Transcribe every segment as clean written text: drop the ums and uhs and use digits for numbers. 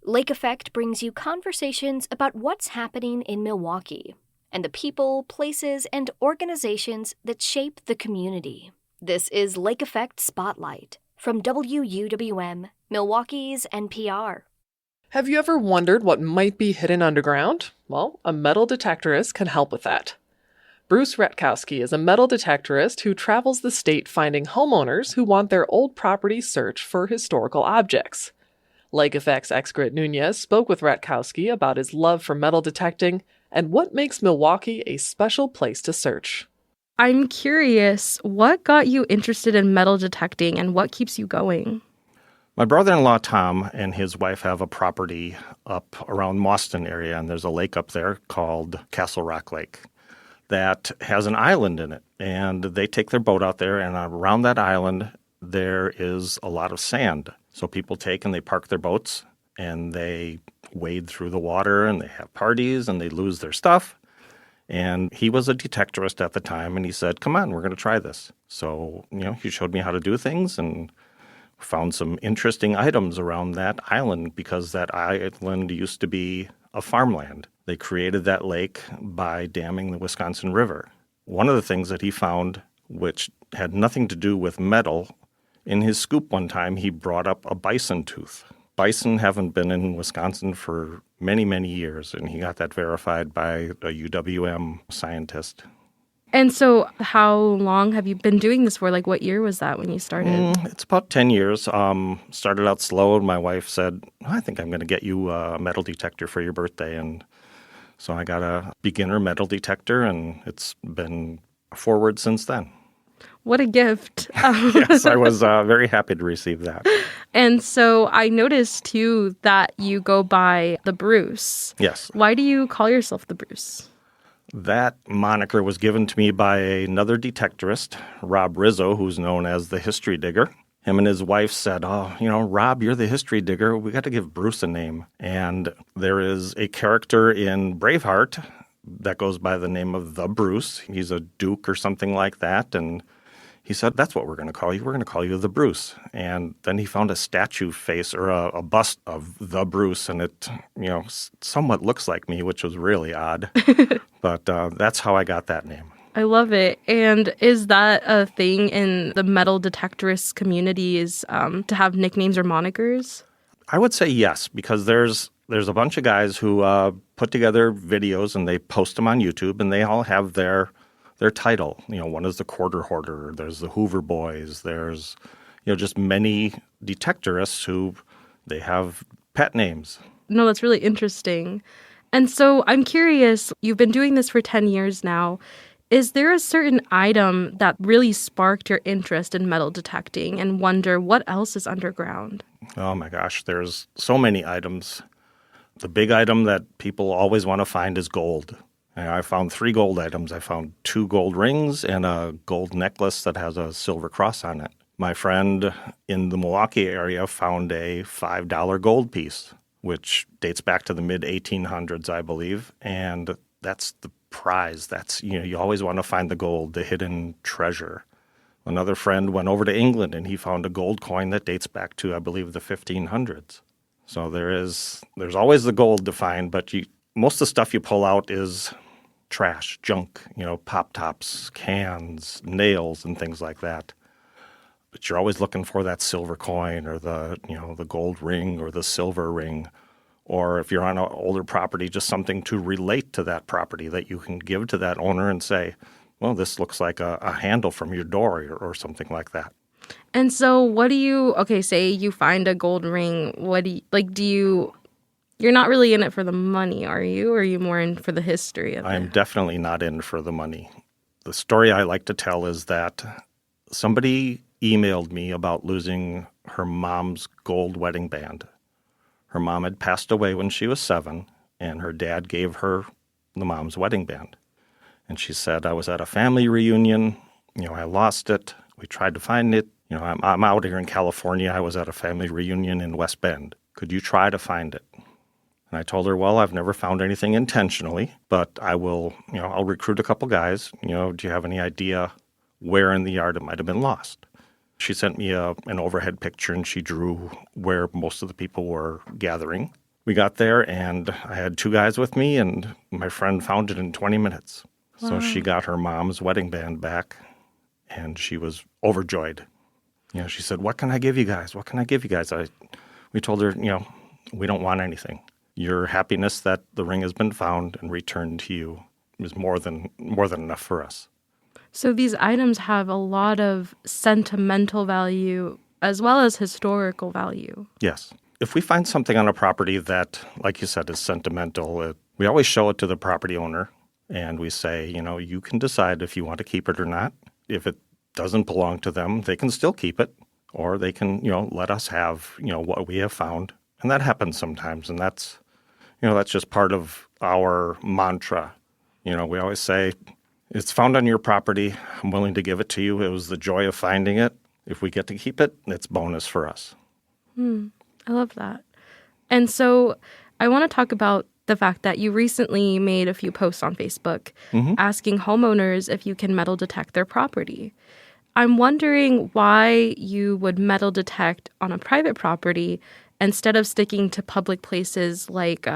Lake Effect brings you conversations about what's happening in Milwaukee and the people, places, and organizations that shape the community. This is Lake Effect Spotlight from WUWM, Milwaukee's NPR. Have you ever wondered what might be hidden underground? Well, a metal detectorist can help with that. Bruce Retkowski is a metal detectorist who travels the state finding homeowners who want their old property searched for historical objects. Lake Effect's Excret Nunez spoke with Retkowski about his love for metal detecting and what makes Milwaukee a special place to search. I'm curious, what got you interested in metal detecting and what keeps you going? My brother-in-law, Tom, and his wife have a property up around Mauston area, and there's a lake up there called Castle Rock Lake that has an island in it. And they take their boat out there, and around that island, there is a lot of sand. So people take and they park their boats, and they wade through the water, and they have parties, and they lose their stuff. And he was a detectorist at the time, and he said, come on, we're going to try this. So, he showed me how to do things and found some interesting items around that island because that island used to be a farmland. They created that lake by damming the Wisconsin River. One of the things that he found, which had nothing to do with metal, in his scoop one time, he brought up a bison tooth. Bison haven't been in Wisconsin for many, many years, and he got that verified by a UWM scientist. And so how long have you been doing this for? Like, what year was that when you started? It's about 10 years. Started out slow, and my wife said, I think I'm going to get you a metal detector for your birthday. And so I got a beginner metal detector, and it's been forward since then. What a gift. Yes, I was very happy to receive that. And so I noticed, too, that you go by the Bruce. Yes. Why do you call yourself the Bruce? That moniker was given to me by another detectorist, Rob Rizzo, who's known as the History Digger. Him and his wife said, Rob, you're the History Digger. We got to give Bruce a name. And there is a character in Braveheart that goes by the name of the Bruce. He's a duke or something like that. And he said, that's what we're going to call you. We're going to call you the Bruce. And then he found a statue face or a bust of the Bruce, and it, somewhat looks like me, which was really odd. But that's how I got that name. I love it. And is that a thing in the metal detectorist community is to have nicknames or monikers? I would say yes, because there's a bunch of guys who put together videos and they post them on YouTube, and they all have their title. One is the Quarter Hoarder, there's the Hoover Boys, there's, just many detectorists who they have pet names. No, that's really interesting. And so I'm curious, you've been doing this for 10 years now. Is there a certain item that really sparked your interest in metal detecting and wonder what else is underground? Oh my gosh, there's so many items. The big item that people always want to find is gold. I found 3 gold items. I found 2 gold rings and a gold necklace that has a silver cross on it. My friend in the Milwaukee area found a $5 gold piece, which dates back to the mid-1800s, I believe. And that's the prize. That's, you always want to find the gold, the hidden treasure. Another friend went over to England and he found a gold coin that dates back to, I believe, the 1500s. So there's always the gold to find, but most of the stuff you pull out is trash, junk, pop tops, cans, nails, and things like that. But you're always looking for that silver coin or the gold ring or the silver ring. Or if you're on an older property, just something to relate to that property that you can give to that owner and say, well, this looks like a handle from your door or something like that. And so say you find a gold ring, you're not really in it for the money, are you? Or are you more in for the history of it? I'm definitely not in for the money. The story I like to tell is that somebody emailed me about losing her mom's gold wedding band. Her mom had passed away when she was 7, and her dad gave her the mom's wedding band. And she said, I was at a family reunion, I lost it. We tried to find it. I'm out here in California. I was at a family reunion in West Bend. Could you try to find it? And I told her, well, I've never found anything intentionally, but I will, I'll recruit a couple guys. Do you have any idea where in the yard it might have been lost? She sent me an overhead picture, and she drew where most of the people were gathering. We got there, and I had two guys with me, and my friend found it in 20 minutes. So she got her mom's wedding band back, and she was overjoyed. She said, "What can I give you guys? What can I give you guys?" We told her, we don't want anything. Your happiness that the ring has been found and returned to you is more than enough for us. So these items have a lot of sentimental value as well as historical value. Yes. If we find something on a property that, like you said, is sentimental, we always show it to the property owner, and we say, you can decide if you want to keep it or not. If it doesn't belong to them, they can still keep it, or they can, let us have, what we have found. And that happens sometimes, and that's just part of our mantra. We always say, it's found on your property. I'm willing to give it to you. It was the joy of finding it. If we get to keep it, it's bonus for us. I love that. And so I want to talk about the fact that you recently made a few posts on Facebook asking homeowners if you can metal detect their property. I'm wondering why you would metal detect on a private property instead of sticking to public places like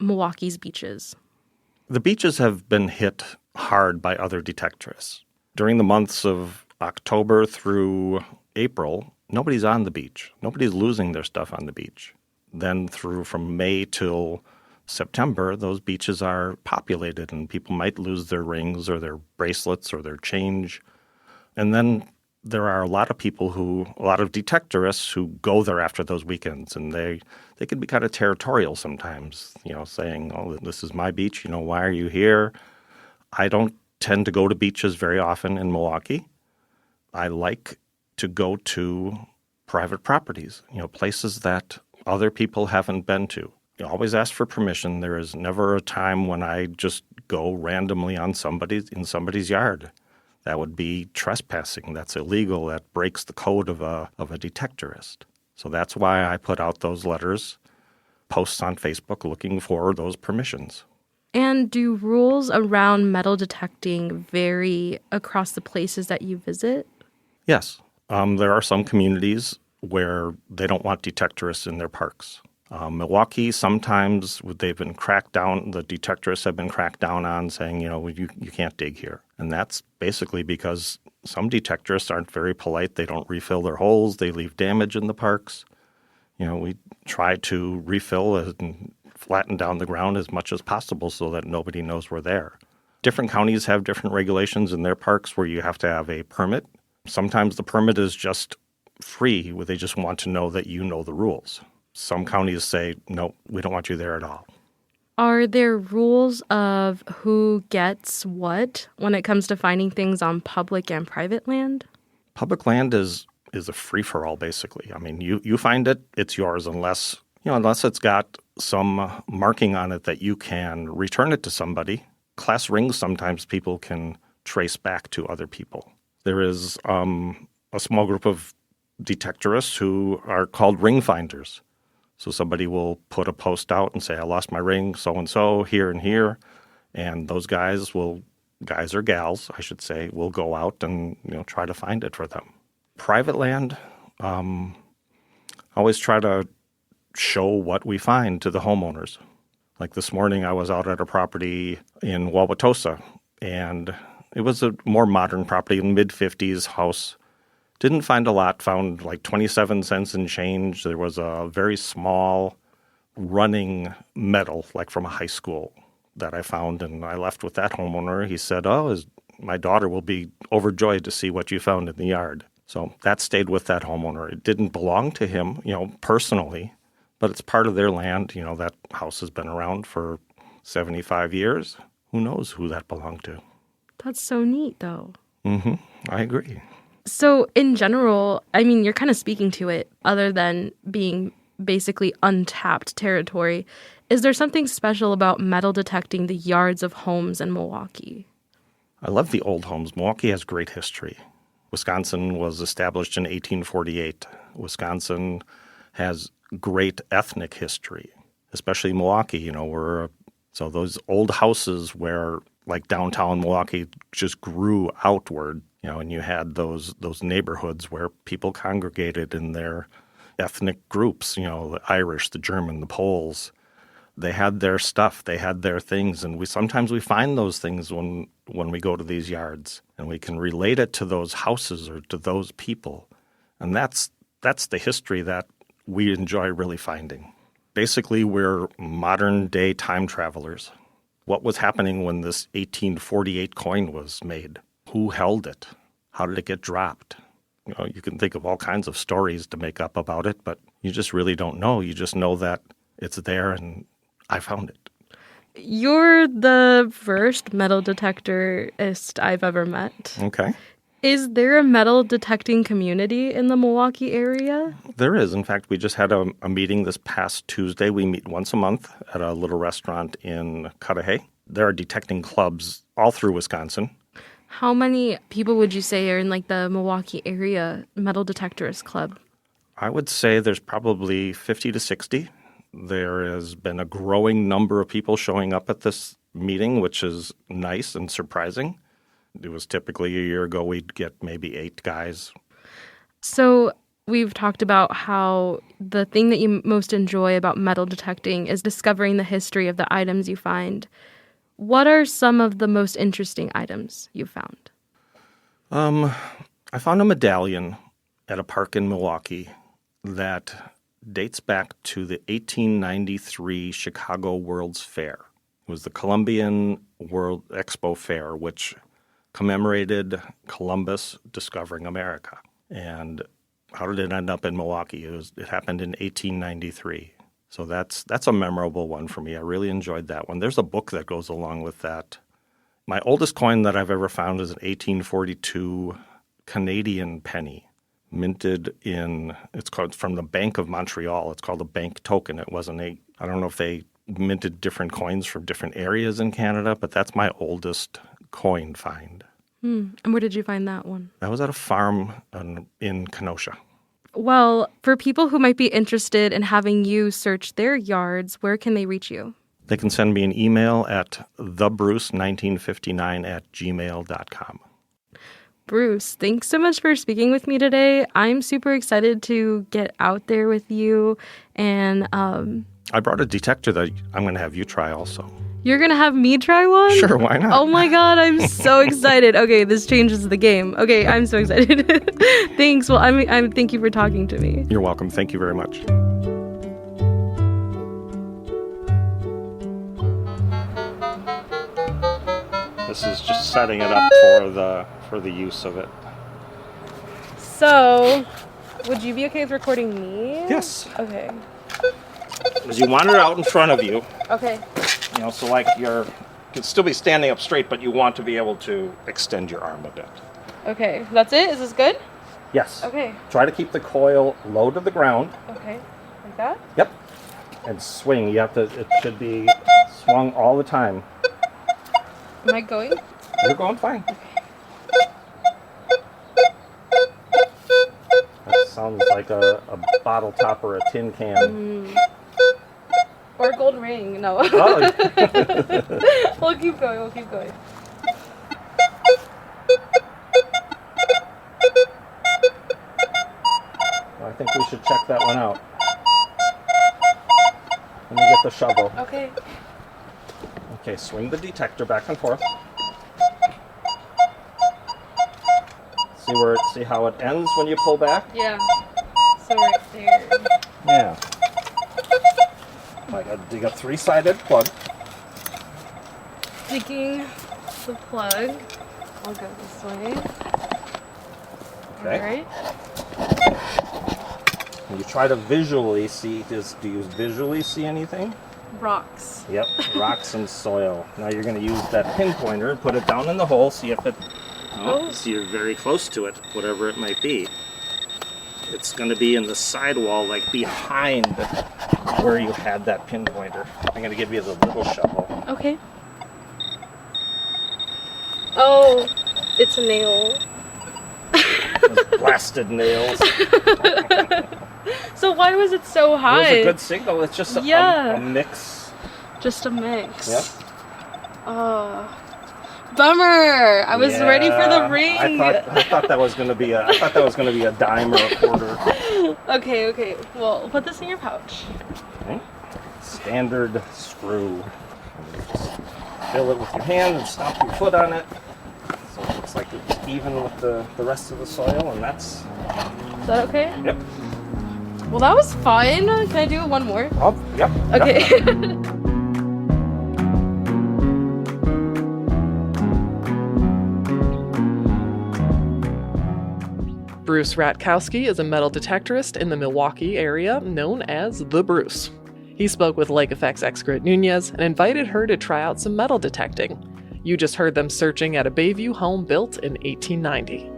Milwaukee's beaches. The beaches have been hit hard by other detectorists. During the months of October through April, nobody's on the beach. Nobody's losing their stuff on the beach. Then from May till September, those beaches are populated and people might lose their rings or their bracelets or their change. And then there are a lot of detectorists who go there after those weekends, and they can be kind of territorial sometimes, saying, "Oh, this is my beach, why are you here?" I don't tend to go to beaches very often in Milwaukee. I like to go to private properties, places that other people haven't been to. You always ask for permission. There is never a time when I just go randomly in somebody's yard. That would be trespassing. That's illegal. That breaks the code of a detectorist. So that's why I put out those posts on Facebook looking for those permissions. And do rules around metal detecting vary across the places that you visit? Yes. There are some communities where they don't want detectorists in their parks. Milwaukee, sometimes they've been cracked down. The detectorists have been cracked down on, saying, you can't dig here. And that's basically because some detectorists aren't very polite. They don't refill their holes. They leave damage in the parks. We try to refill and flatten down the ground as much as possible so that nobody knows we're there. Different counties have different regulations in their parks where you have to have a permit. Sometimes the permit is just free, where they just want to know that you know the rules. Some counties say, no, we don't want you there at all. Are there rules of who gets what when it comes to finding things on public and private land? Public land is a free-for-all, basically. I mean, you find it, it's yours unless it's got some marking on it that you can return it to somebody. Class rings, sometimes people can trace back to other people. There is a small group of detectorists who are called ring finders. So somebody will put a post out and say, I lost my ring, so-and-so, here and here. And those guys or gals, I should say, will go out and try to find it for them. Private land, always try to show what we find to the homeowners. Like this morning, I was out at a property in Wauwatosa, and it was a more modern property, mid-50s house. Didn't find a lot, found like 27 cents and change. There was a very small running medal, like from a high school, that I found, and I left with that homeowner. He said, my daughter will be overjoyed to see what you found in the yard. So that stayed with that homeowner. It didn't belong to him, personally, but it's part of their land. That house has been around for 75 years. Who knows who that belonged to? That's so neat, though. Mm-hmm. I agree. So in general, I mean, you're kind of speaking to it other than being basically untapped territory. Is there something special about metal detecting the yards of homes in Milwaukee? I love the old homes. Milwaukee has great history. Wisconsin was established in 1848. Wisconsin has great ethnic history, especially Milwaukee. So those old houses where, like downtown Milwaukee, just grew outward. And you had those neighborhoods where people congregated in their ethnic groups, the Irish, the German, the Poles. They had their stuff, they had their things, and sometimes we find those things when we go to these yards, and we can relate it to those houses or to those people. And that's the history that we enjoy really finding. Basically, we're modern-day time travelers. What was happening when this 1848 coin was made? Who held it? How did it get dropped? You can think of all kinds of stories to make up about it, but you just really don't know. You just know that it's there and I found it. You're the first metal detectorist I've ever met. Okay. Is there a metal detecting community in the Milwaukee area? There is. In fact, we just had a meeting this past Tuesday. We meet once a month at a little restaurant in Cudahy. There are detecting clubs all through Wisconsin. How many people would you say are in like the Milwaukee area metal detectorist club? I would say there's probably 50 to 60. There has been a growing number of people showing up at this meeting, which is nice and surprising. It was typically a year ago we'd get maybe 8 guys. So we've talked about how the thing that you most enjoy about metal detecting is discovering the history of the items you find. What are some of the most interesting items you've found? I found a medallion at a park in Milwaukee that dates back to the 1893 Chicago World's Fair. It was the Columbian World Expo Fair, which commemorated Columbus discovering America. And how did it end up in Milwaukee? It happened in 1893. So that's a memorable one for me. I really enjoyed that one. There's a book that goes along with that. My oldest coin that I've ever found is an 1842 Canadian penny, minted it's called from the Bank of Montreal. It's called a bank token. It wasn't I don't know if they minted different coins from different areas in Canada, but that's my oldest coin find. And where did you find that one? That was at a farm in Kenosha. Well, for people who might be interested in having you search their yards, where can they reach you? They can send me an email at thebruce1959@gmail.com. Bruce, thanks so much for speaking with me today. I'm super excited to get out there with you. And I brought a detector that I'm going to have you try also. You're going to have me try one? Sure, why not? Oh my God, I'm so excited. Okay, this changes the game. Okay, I'm so excited. Thanks. Well, I'm thank you for talking to me. You're welcome. Thank you very much. This is just setting it up for the use of it. So, would you be okay with recording me? Yes. Okay. Because you want it out in front of you. Okay. So like you can still be standing up straight, but you want to be able to extend your arm a bit. Okay. That's it? Is this good? Yes. Okay. Try to keep the coil low to the ground. Okay. Like that? Yep. And swing. It should be swung all the time. Am I going? You're going fine. That sounds like a bottle top or a tin can. Or a gold ring. No. Oh. We'll keep going. I think we should check that one out. Let me get the shovel. Okay. Okay, swing the detector back and forth. See how it ends when you pull back? Yeah. So right there. Yeah. I dig a 3-sided plug. Digging the plug. I'll go this way. Okay. Alright. And you try to visually see, do you visually see anything? Rocks. Yep, rocks and soil. Now you're going to use that pinpointer and put it down in the hole, see if it... So you're very close to it, whatever it might be. It's going to be in the sidewall, like behind where you had that pinpointer. I'm going to give you the little shovel. Okay. Oh, it's a nail. Those blasted nails. So why was it so high? It was a good signal. It's just a mix. Just a mix. Yep. Bummer. I was ready for the ring. I thought that was going to be a dime or a quarter. Okay. Well, put this in your pouch. Okay. Let's standard screw. And you just fill it with your hand and stomp your foot on it. So it looks like it's even with the rest of the soil, and that's... Is that okay? Yep. Well, that was fun. Can I do one more? Oh, yep. Okay. Bruce Ratkowski is a metal detectorist in the Milwaukee area known as the Bruce. He spoke with Lake Effect's expert Nunez and invited her to try out some metal detecting. You just heard them searching at a Bayview home built in 1890.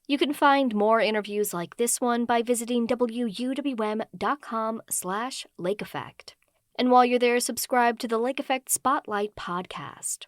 You can find more interviews like this one by visiting wuwm.com/lakeeffect. And while you're there, subscribe to the Lake Effect Spotlight podcast.